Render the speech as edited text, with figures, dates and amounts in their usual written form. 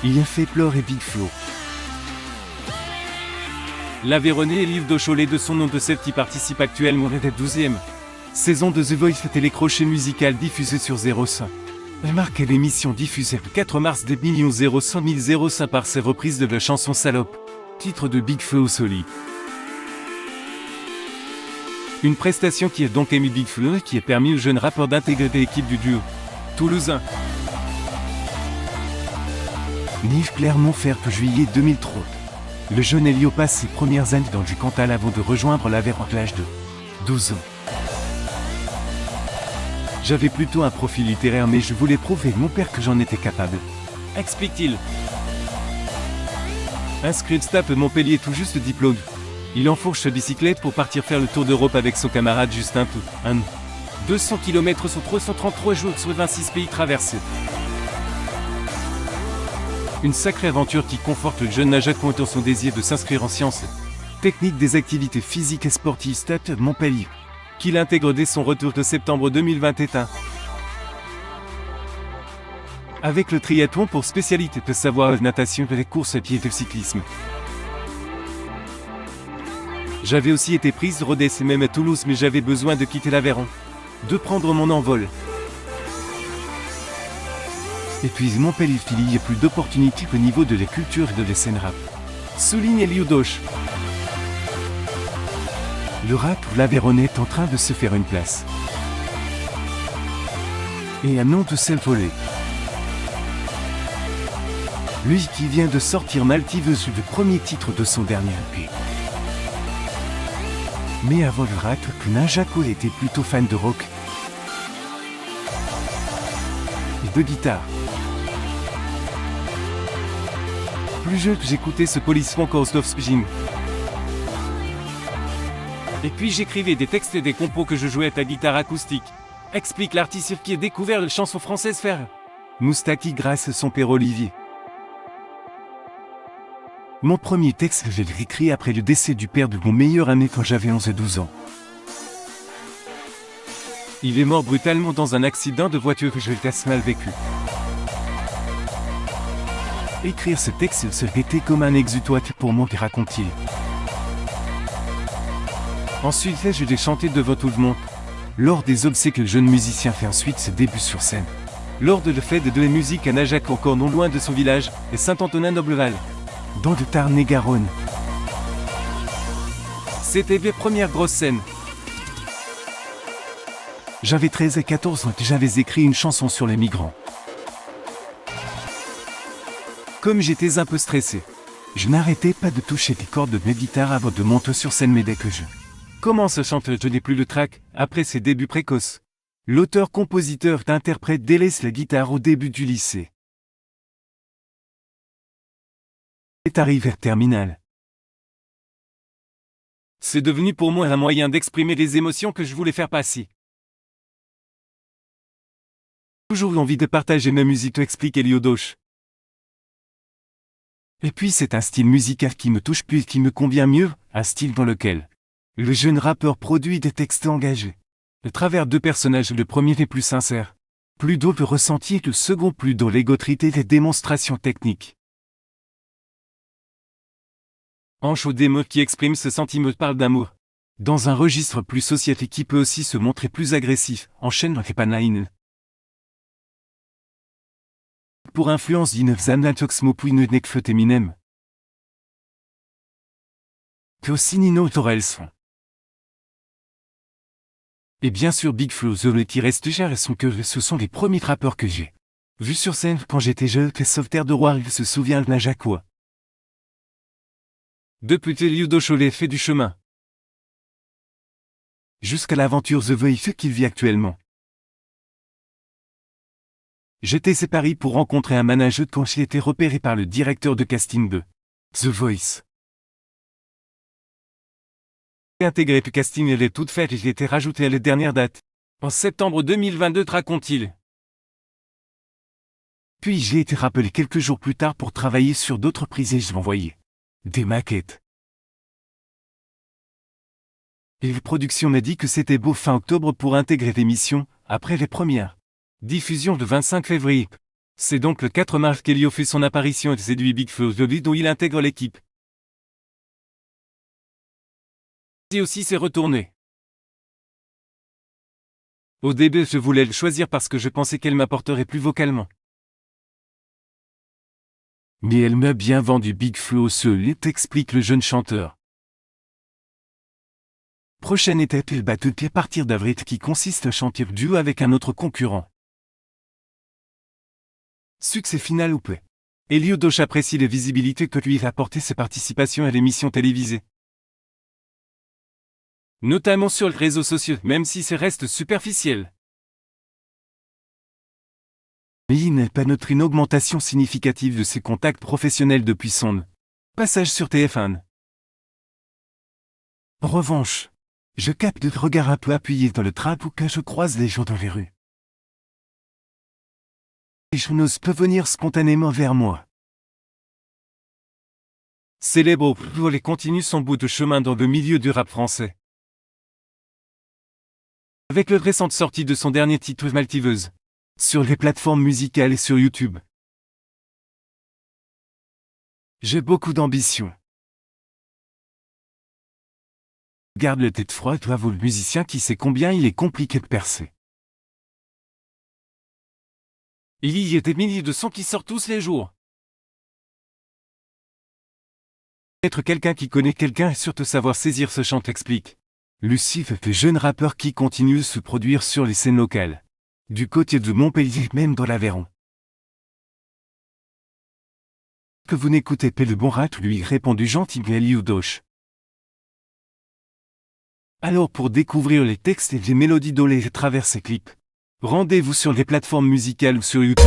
Il a fait pleurer Big Flo. L'Aveyronais et Yves Daucholet de son nom de celle qui participe actuellement à la 12e saison de The Voice télécrochet musical diffusé sur 05. Elle marque l'émission diffusée le 4 mars des 100 par ses reprises de la chanson Salope, titre de Big Flo au Soli. Une prestation qui a donc ému Big Flo et qui a permis au jeune rappeur d'intégrer l'équipe du duo toulousain. Nive Clermont-Ferrand, juillet 2003. Le jeune Elio passe ses premières années dans du Cantal avant de rejoindre l'Aveyron à l'âge de 12 ans. J'avais plutôt un profil littéraire mais je voulais prouver à mon père que j'en étais capable. Explique-t-il. Inscrit Stap Montpellier tout juste diplôme. Il enfourche sa bicyclette pour partir faire le tour d'Europe avec son camarade Justin tout. 200 km sur 333 jours sur 26 pays traversés. Une sacrée aventure qui conforte le jeune Najaco dans son désir de s'inscrire en sciences techniques des activités physiques et sportives Stade Montpellier, qu'il intègre dès son retour de septembre 2021. Avec le triathlon pour spécialité de savoir la natation, les courses à pied et le cyclisme. J'avais aussi été prise de Rodez et même à Toulouse mais j'avais besoin de quitter l'Aveyron, de prendre mon envol. Et puis Montpellier il y a plus d'opportunités au niveau de la culture et de la scène rap. Souligne Elio Dauch. Le rap ou l'Aveyronais est en train de se faire une place. Et un nom de s'envoler. Lui qui vient de sortir Maltiveuse, le premier titre de son dernier EP. Mais avant le rap, Najaco était plutôt fan de rock et de guitare. Plus jeune, j'écoutais ce Police Funk of Spijing. Et puis j'écrivais des textes et des compos que je jouais à la guitare acoustique. Explique l'artiste qui a découvert la chanson française faire. Moustaki grâce à son père Olivier. Mon premier texte, je l'ai écrit après le décès du père de mon meilleur ami quand j'avais 11 et 12 ans. Il est mort brutalement dans un accident de voiture que je l'ai assez mal vécu. Écrire ce texte serait été comme un exutoire pour moi, raconte-t-il. Ensuite, je l'ai chanté devant tout le monde. Lors des obsèques, le jeune musicien fait ensuite ses débuts sur scène. Lors de la fête de la musique à Najac, encore non loin de son village, et Saint-Antonin-Nobleval. Dans le Tarn-et-Garonne. C'était la première grosse scène. J'avais 13 et 14 ans et j'avais écrit une chanson sur les migrants. Comme j'étais un peu stressé, je n'arrêtais pas de toucher les cordes de mes guitares avant de monter sur scène, mais dès que je commence à chanter, je n'ai plus le trac, après ses débuts précoces. L'auteur-compositeur d'interprète délaisse la guitare au début du lycée. Est arrivé vers terminale. C'est devenu pour moi un moyen d'exprimer les émotions que je voulais faire passer. Toujours l'envie de partager ma musique, explique Elio Dauch. Et puis c'est un style musical qui me touche plus et qui me convient mieux, un style dans lequel le jeune rappeur produit des textes engagés. À travers deux personnages, le premier est plus sincère, plus d'eau de ressenti, le second plus dans l'égotrité des démonstrations techniques. Ancho des mots qui expriment ce sentiment parle d'amour. Dans un registre plus société qui peut aussi se montrer plus agressif, enchaîne Repanain. Pour influence d'Inevzanatoxmo puis Nekfet Eminem. Que aussi Nino Torelson. Et bien sûr Big Flo The qui reste cher et son que ce sont les premiers rappeurs que j'ai vus sur scène quand j'étais jeune, que Sauveterre de Roi il se souvient de Najacois. Depuis Elio Daucholet fait du chemin. Jusqu'à l'aventure The Voice qu'il vit actuellement. J'étais séparé pour rencontrer un manager quand j'ai été repéré par le directeur de casting de The Voice. Intégré puis casting elle est toute faite et j'ai été rajouté à la dernière date. En septembre 2022 raconte-t-il. Puis j'ai été rappelé quelques jours plus tard pour travailler sur d'autres prises et je m'envoyais des maquettes. Et la production m'a dit que c'était beau fin octobre pour intégrer l'émission, après les premières diffusions le 25 février. C'est donc le 4 mars qu'Elio fait son apparition et séduit Big Flo Jolly dont il intègre l'équipe. Et aussi s'est retourné. Au début je voulais le choisir parce que je pensais qu'elle m'apporterait plus vocalement. Mais elle m'a bien vendu Big Flo Jolly, explique le jeune chanteur. Prochaine étape, il bat de pied à partir d'avril qui consiste à chanter duo avec un autre concurrent. Succès final ou peu. Elio Doche apprécie les visibilités que lui a apporté ses participations à l'émission télévisée. Notamment sur les réseaux sociaux, même si ça reste superficiel. Mais il n'a pas noté une augmentation significative de ses contacts professionnels depuis son passage sur TF1. En revanche, je capte le regard un peu appuyé dans le train ou que je croise les gens dans les rues. Les gens n'osent pas venir spontanément vers moi. Célèbre pour les continue son bout de chemin dans le milieu du rap français. Avec la récente sortie de son dernier titre Maltiveuse, sur les plateformes musicales et sur YouTube. J'ai beaucoup d'ambition. Garde le tête froide, toi vous le musicien qui sait combien il est compliqué de percer. Il y a des milliers de sons qui sortent tous les jours. Être quelqu'un qui connaît quelqu'un et surtout savoir saisir ce chant explique. Lucif est un jeune rappeur qui continue de se produire sur les scènes locales. Du côté de Montpellier, même dans l'Aveyron. Que vous n'écoutez pas le bon rap, lui répondit gentiment Elio Doche. Alors pour découvrir les textes et les mélodies d'Olé à travers ses clips, rendez-vous sur les plateformes musicales ou sur YouTube.